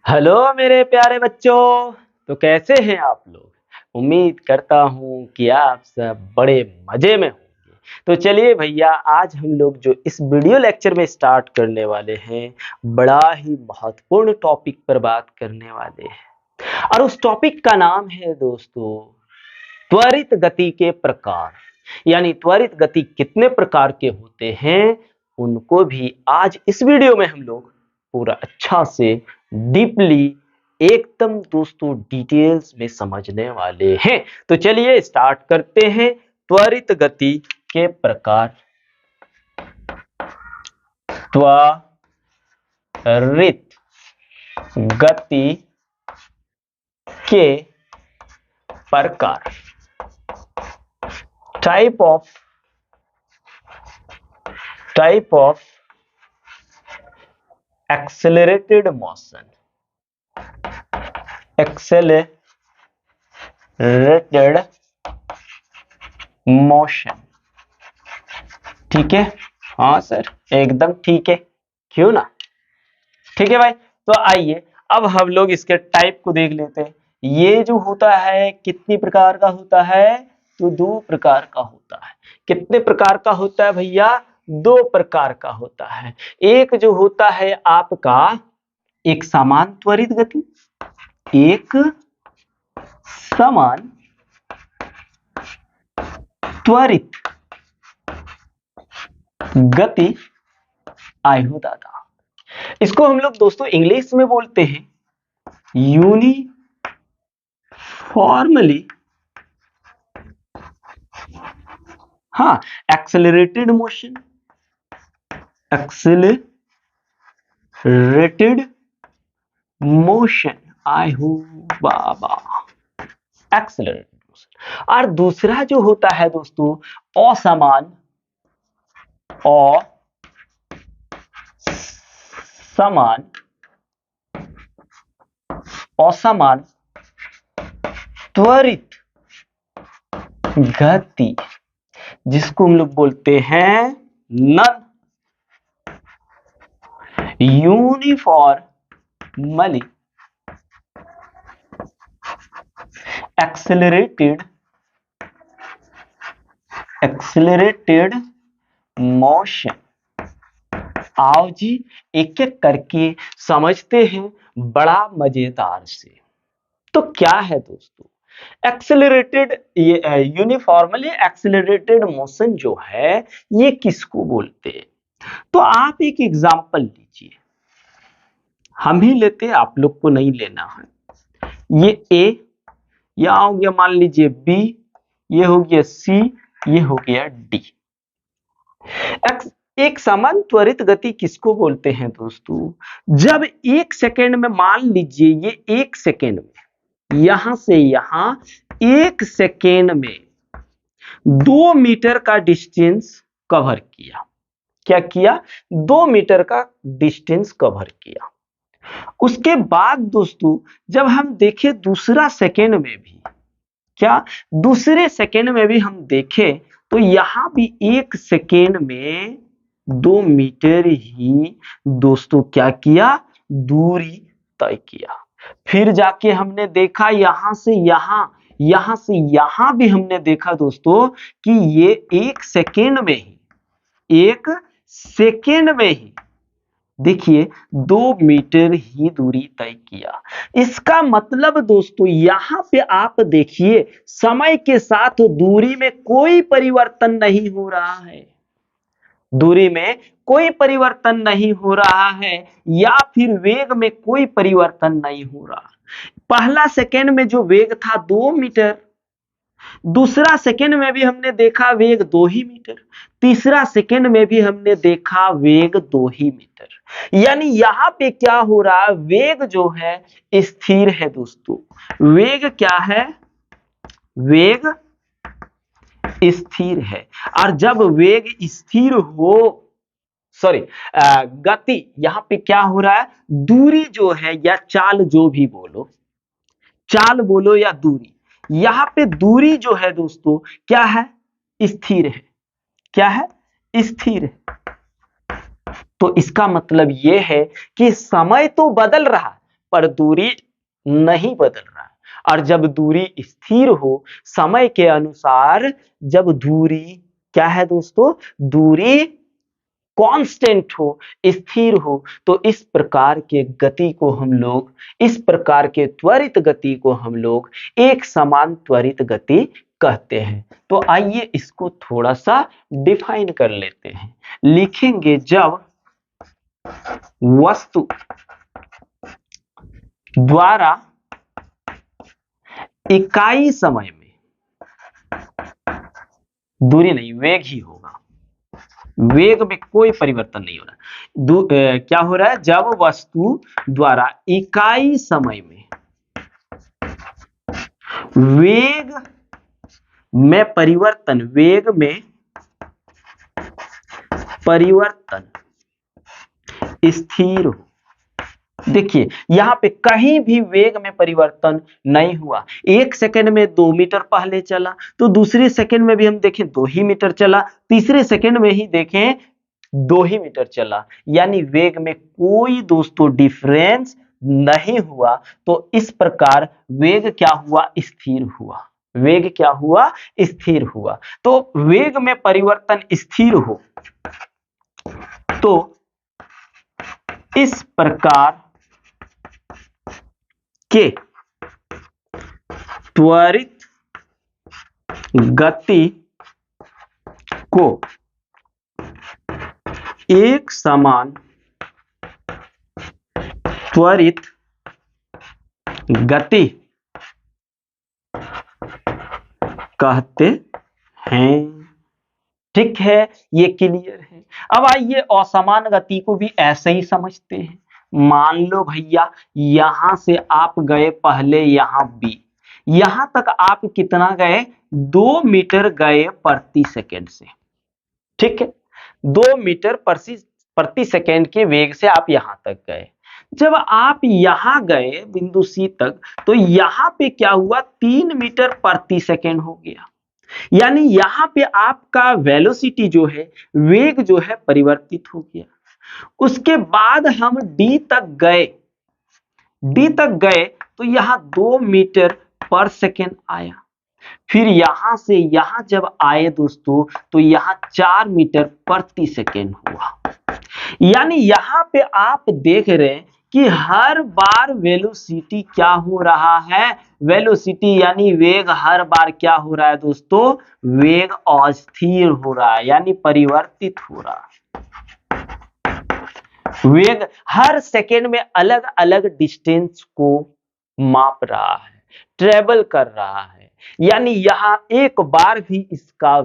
Hello मेरे प्यारे बच्चों। तो कैसे हैं आप लोग? उम्मीद करता हूँ कि आप सब बड़े मजे में होंगे। तो चलिए भैया, आज हम लोग जो इस वीडियो लेक्चर में स्टार्ट करने वाले हैं, बड़ा ही महत्वपूर्ण टॉपिक पर बात करने वाले हैं। और उस टॉपिक का नाम है दोस्तों, त्वरित गति के प्रकार। यानी त्वरित गति कितने प्रकार के होते हैं, उनको भी आज इस वीडियो में हम लोग पूरा अच्छा से डीपली एकदम दोस्तों डिटेल्स में समझने वाले हैं। तो चलिए स्टार्ट करते हैं। त्वरित गति के प्रकार। त्वरित गति के प्रकार। Type of accelerated motion। ठीक है, हाँ सर एकदम ठीक है, क्यों ना। ठीक है भाई, तो आइए अब हम लोग इसके टाइप को देख लेते हैं। ये जो होता है कितनी प्रकार का होता है, तो दो प्रकार का होता है। कितने प्रकार का होता है भैया? दो प्रकार का होता है। एक जो होता है आपका एक समान त्वरित गति, एक समान त्वरित गति। आई हो दादा, इसको हम लोग दोस्तों इंग्लिश में बोलते हैं यूनिफॉर्मली, हाँ, एक्सेलरेटेड मोशन। एक्सेलरेटेड मोशन, आई हो बाबा, एक्सेलरेटेड मोशन। और दूसरा जो होता है दोस्तों असमान त्वरित गति, जिसको हम लोग बोलते हैं नॉन यूनिफॉर्मली एक्सेलरेटेड मोशन। आओ जी एक एक करके समझते हैं बड़ा मजेदार से। तो क्या है दोस्तों एक्सेलरेटेड, ये यूनिफॉर्मली एक्सेलरेटेड मोशन जो है ये किसको बोलते हैं? तो आप एक एग्जांपल लीजिए, हम ही लेते हैं, आप लोग को नहीं लेना है। ये ए, यह हो गया मान लीजिए बी, ये हो गया सी, ये हो गया डी। एक समान त्वरित गति किसको बोलते हैं दोस्तों? जब एक सेकेंड में, मान लीजिए ये एक सेकेंड में यहां से यहां एक सेकेंड में 2 मीटर का डिस्टेंस कवर किया। क्या किया? 2 मीटर का डिस्टेंस कवर किया। उसके बाद दोस्तों जब हम देखें दूसरा सेकेंड में भी, क्या दूसरे सेकेंड में भी हम देखें तो यहां भी एक सेकेंड में 2 मीटर ही दोस्तों क्या किया? दूरी तय किया। फिर जाके हमने देखा यहां से यहां भी हमने देखा दोस्तों कि ये एक सेकेंड में ही देखिए 2 मीटर ही दूरी तय किया। इसका मतलब दोस्तों यहां पे आप देखिए समय के साथ दूरी में कोई परिवर्तन नहीं हो रहा है, दूरी में कोई परिवर्तन नहीं हो रहा है, या फिर वेग में कोई परिवर्तन नहीं हो रहा। पहला सेकेंड में जो वेग था 2 मीटर, दूसरा सेकेंड में भी हमने देखा वेग 2 ही मीटर, तीसरा सेकेंड में भी हमने देखा वेग 2 ही मीटर। यानी यहां पे क्या हो रहा है, वेग जो है स्थिर है दोस्तों। वेग क्या है? वेग स्थिर है। और जब वेग स्थिर हो, सॉरी गति, यहां पे क्या हो रहा है, दूरी जो है या चाल जो भी बोलो, चाल बोलो या दूरी, यहां पे दूरी जो है दोस्तों क्या है? स्थिर है। क्या है? स्थिर है। तो इसका मतलब यह है कि समय तो बदल रहा, पर दूरी नहीं बदल रहा है। और जब दूरी स्थिर हो समय के अनुसार, जब दूरी क्या है दोस्तों, दूरी कांस्टेंट हो, स्थिर हो, तो इस प्रकार के गति को हम लोग, इस प्रकार के त्वरित गति को हम लोग एक समान त्वरित गति कहते हैं। तो आइए इसको थोड़ा सा डिफाइन कर लेते हैं। लिखेंगे जब वस्तु द्वारा इकाई समय में, दूरी नहीं वेग ही होगा, वेग में कोई परिवर्तन नहीं हो रहा। क्या हो रहा है, जब वस्तु द्वारा इकाई समय में वेग में परिवर्तन, वेग में परिवर्तन स्थिर हो। देखिए यहां पे कहीं भी वेग में परिवर्तन नहीं हुआ। एक सेकंड में 2 मीटर पहले चला, तो दूसरे सेकंड में भी हम देखें 2 ही मीटर चला, तीसरे सेकंड में ही देखें 2 ही मीटर चला, यानी वेग में कोई दोस्तों डिफरेंस नहीं हुआ। तो इस प्रकार वेग क्या हुआ, स्थिर हुआ। वेग क्या हुआ, स्थिर हुआ। तो वेग में परिवर्तन स्थिर हो तो इस प्रकार के त्वरित गति को एक समान त्वरित गति कहते हैं। ठीक है, ये क्लियर है। अब आइए असमान गति को भी ऐसे ही समझते हैं। मान लो भैया यहां से आप गए पहले यहां B, यहां तक आप कितना गए, 2 मीटर गए प्रति सेकंड से। ठीक है, 2 मीटर प्रति सेकंड के वेग से आप यहां तक गए। जब आप यहां गए बिंदु C तक, तो यहां पे क्या हुआ, 3 मीटर प्रति सेकंड हो गया। यानी यहां पे आपका वेलोसिटी जो है, वेग जो है परिवर्तित हो गया। उसके बाद हम D तक गए, D तक गए तो यहां 2 मीटर पर सेकेंड आया। फिर यहां से यहां जब आए दोस्तों, तो यहां 4 मीटर प्रति सेकेंड हुआ। यानी यहां पे आप देख रहे हैं कि हर बार वेलोसिटी क्या हो रहा है, वेलोसिटी यानी वेग हर बार क्या हो रहा है दोस्तों, वेग अस्थिर हो रहा है, यानी परिवर्तित हो रहा है। वेग हर सेकेंड में अलग अलग डिस्टेंस को माप रहा है, ट्रेवल कर रहा है। यानी यहां एक बार भी इसका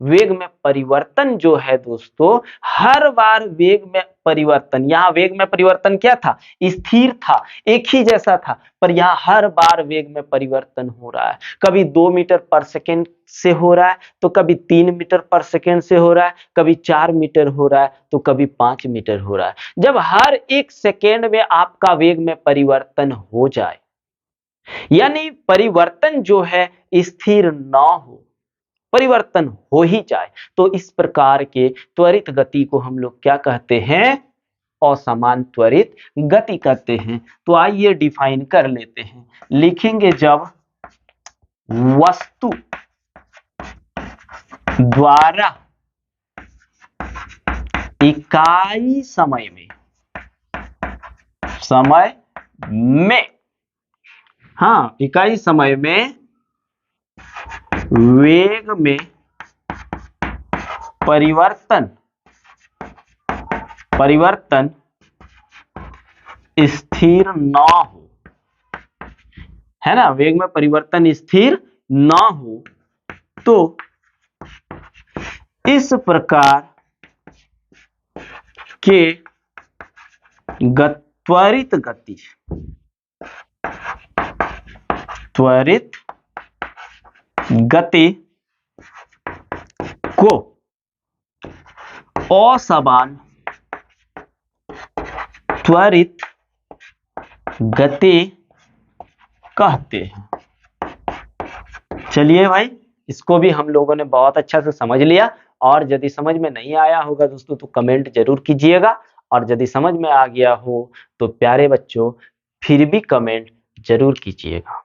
वेग में परिवर्तन जो है दोस्तों, हर बार वेग में परिवर्तन, यहां वेग में परिवर्तन क्या था, स्थिर था, एक ही जैसा था, पर यहां हर बार वेग में परिवर्तन हो रहा है। कभी 2 मीटर पर सेकेंड से हो रहा है, तो कभी 3 मीटर पर सेकेंड से हो रहा है, कभी 4 मीटर हो रहा है, तो कभी 5 मीटर हो रहा है। जब हर एक सेकेंड में आपका वेग में परिवर्तन हो जाए, यानी परिवर्तन जो है स्थिर ना हो, परिवर्तन हो ही जाए, तो इस प्रकार के त्वरित गति को हम लोग क्या कहते हैं, असमान त्वरित गति कहते हैं। तो आइए डिफाइन कर लेते हैं। लिखेंगे जब वस्तु द्वारा इकाई समय में हाँ, इकाई समय में वेग में परिवर्तन स्थिर ना हो, है ना, वेग में परिवर्तन स्थिर ना हो, तो इस प्रकार के त्वरित गति को असमान त्वरित गति कहते हैं। चलिए भाई, इसको भी हम लोगों ने बहुत अच्छा से समझ लिया। और यदि समझ में नहीं आया होगा दोस्तों, तो कमेंट जरूर कीजिएगा और यदि समझ में आ गया हो तो प्यारे बच्चों फिर भी कमेंट जरूर कीजिएगा।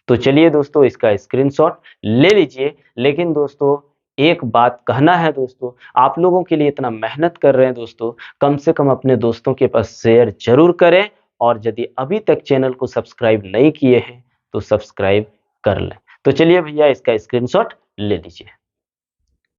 तो चलिए दोस्तों इसका स्क्रीनशॉट ले लीजिए। लेकिन दोस्तों एक बात कहना है दोस्तों, आप लोगों के लिए इतना मेहनत कर रहे हैं दोस्तों, कम से कम अपने दोस्तों के पास शेयर जरूर करें, और यदि अभी तक चैनल को सब्सक्राइब नहीं किए हैं तो सब्सक्राइब कर लें। तो चलिए भैया इसका स्क्रीनशॉट ले लीजिए।